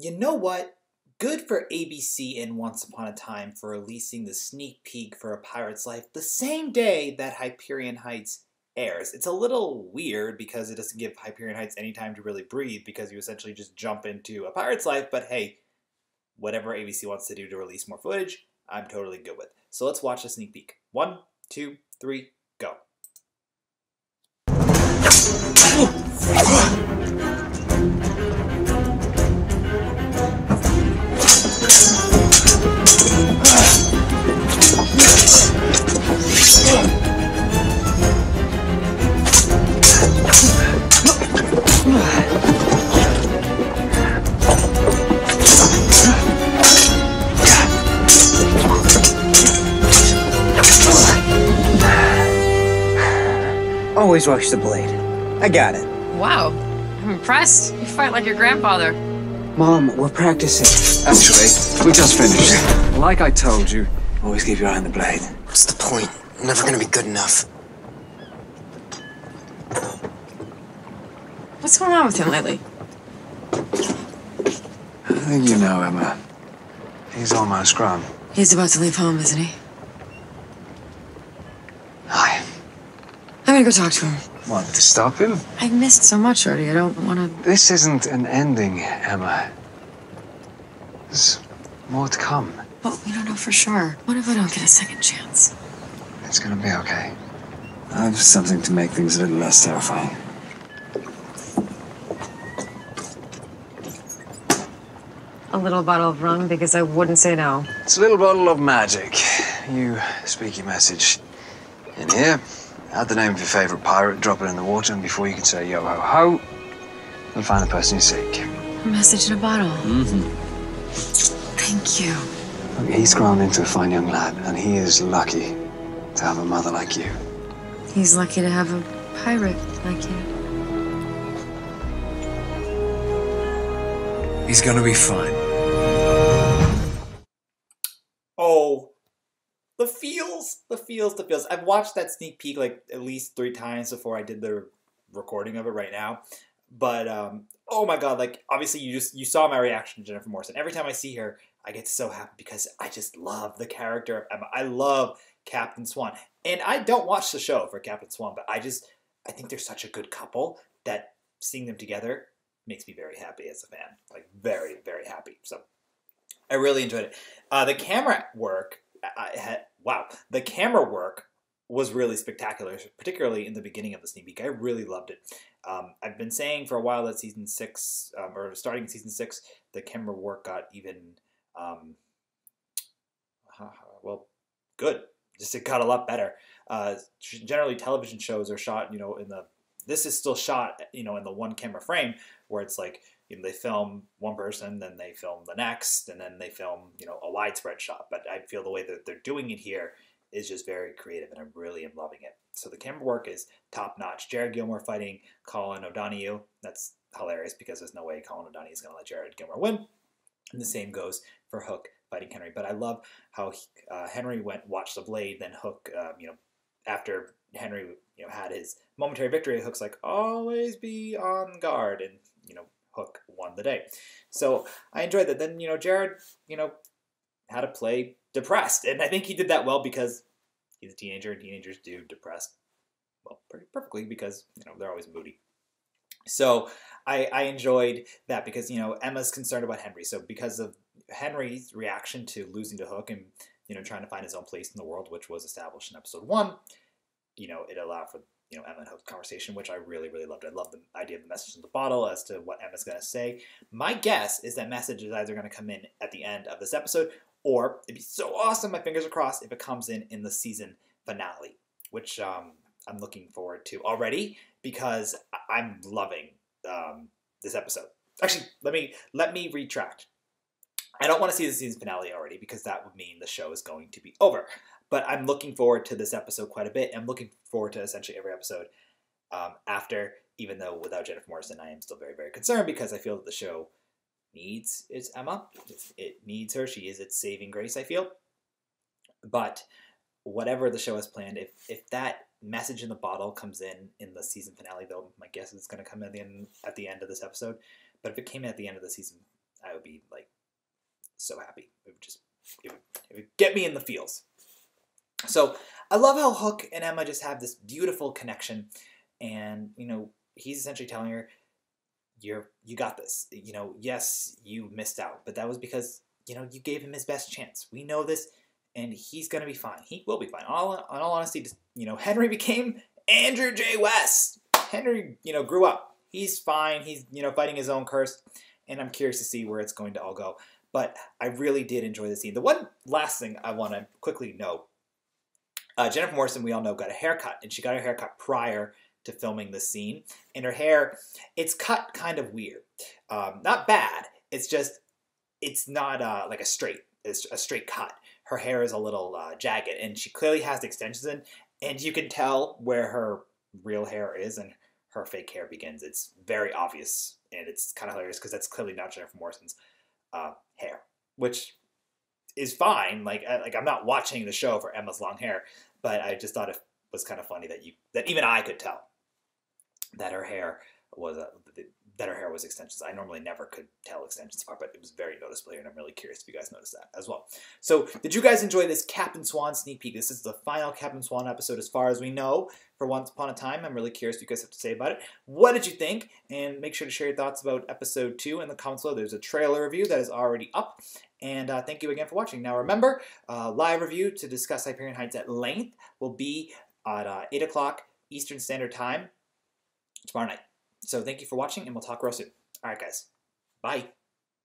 You know what? Good for ABC and Once Upon a Time for releasing the sneak peek for A Pirate's Life the same day that Hyperion Heights airs. It's a little weird because it doesn't give Hyperion Heights any time to really breathe because you essentially just jump into A Pirate's Life, but hey, whatever ABC wants to do to release more footage, I'm totally good with. So let's watch the sneak peek. 1, 2, 3, go. Always rush the blade. I got it. Wow, I'm impressed. You fight like your grandfather. Mom, we're practicing. Actually, we just finished. Like I told you, Always keep your eye on the blade. What's the point? I'm never gonna be good enough. What's going on with him lately? I think you know, Emma. He's almost grown. He's about to leave home, isn't he? Hi. I'm gonna go talk to him. What, to stop him? I've missed so much already. I don't want to... This isn't an ending, Emma. There's more to come. But we don't know for sure. What if I don't get a second chance? It's gonna be okay. I have something to make things a little less terrifying. A little bottle of rum because I wouldn't say no. It's a little bottle of magic. You speak your message in here. Add the name of your favorite pirate, drop it in the water, and before you can say yo ho ho, you'll find the person you seek. A message in a bottle. Thank you. Look, he's grown into a fine young lad, and he is lucky to have a mother like you. He's lucky to have a pirate like you. He's gonna be fine. Oh, the feels. I've watched that sneak peek like at least 3 times before I did the recording of it right now. But oh my god, like obviously you saw my reaction to Jennifer Morrison. Every time I see her, I get so happy because I just love the character of Emma. I love Captain Swan. And I don't watch the show for Captain Swan, but I think they're such a good couple that seeing them together makes me very happy as a fan. Like very, very happy. So I really enjoyed it. The camera work, the camera work was really spectacular, particularly in the beginning of the sneak peek. I really loved it. I've been saying for a while that season 6, or starting in season 6, the camera work got even, good. Just it got a lot better. Generally, television shows are shot, this is still shot, in the one camera frame where it's like, they film one person, then they film the next, and then they film, a widespread shot. But I feel the way that they're doing it here is just very creative, and I really am loving it. So the camera work is top-notch. Jared Gilmore fighting Colin O'Donoghue. That's hilarious because there's no way Colin O'Donoghue is going to let Jared Gilmore win. And the same goes for Hook fighting Henry. But I love how Henry watched the blade, then Hook, after Henry, had his momentary victory, Hook's like, always be on guard, and, Hook won the day. So I enjoyed that. Then, Jared, had to play depressed. And I think he did that well because he's a teenager, and teenagers do depressed, well, pretty perfectly because, they're always moody. So I enjoyed that because, Emma's concerned about Henry. So because of Henry's reaction to losing to Hook and, trying to find his own place in the world, which was established in episode 1, it allowed for, Emma and Hook's conversation, which I really, really loved. I love the idea of the message in the bottle as to what Emma's going to say. My guess is that message is either going to come in at the end of this episode, or it'd be so awesome, my fingers are crossed, if it comes in the season finale, which I'm looking forward to already because I'm loving this episode. Actually, let me retract. I don't want to see the season finale already because that would mean the show is going to be over. But I'm looking forward to this episode quite a bit. I'm looking forward to essentially every episode after, even though without Jennifer Morrison, I am still very, very concerned because I feel that the show needs its Emma. It needs her. She is its saving grace, I feel. But whatever the show has planned, if that message in the bottle comes in the season finale, though my guess is it's going to come at the end of this episode. But if it came in at the end of the season I would be like so happy. It would get me in the feels. So I love how Hook and Emma just have this beautiful connection, and you know, he's essentially telling her, you got this. You know, yes, you missed out, but that was because, you know, you gave him his best chance. We know this, and he's gonna be fine. He will be fine. In all honesty, just, you know, Henry became Andrew J. West. Henry, you know, grew up. He's fine. He's, you know, fighting his own curse, and I'm curious to see where it's going to all go. But I really did enjoy the scene. The one last thing I want to quickly note, Jennifer Morrison, we all know, got a haircut, and she got her haircut prior to filming the scene. And her hair, it's cut kind of weird. Not bad. It's just, it's not like it's a straight cut. Her hair is a little jagged, and she clearly has the extensions in, and you can tell where her real hair is and her fake hair begins. It's very obvious, and it's kind of hilarious because that's clearly not Jennifer Morrison's hair, which is fine. Like I'm not watching the show for Emma's long hair, but I just thought it was kind of funny that even I could tell that her hair was extensions. I normally never could tell extensions apart, but it was very noticeable here, and I'm really curious if you guys noticed that as well. So, did you guys enjoy this Captain Swan sneak peek? This is the final Captain Swan episode as far as we know for Once Upon a Time. I'm really curious what you guys have to say about it. What did you think? And make sure to share your thoughts about episode 2 in the comments below. There's a trailer review that is already up. And thank you again for watching. Now remember, live review to discuss Hyperion Heights at length will be at 8 o'clock Eastern Standard Time tomorrow night. So thank you for watching, and we'll talk real soon. All right, guys. Bye.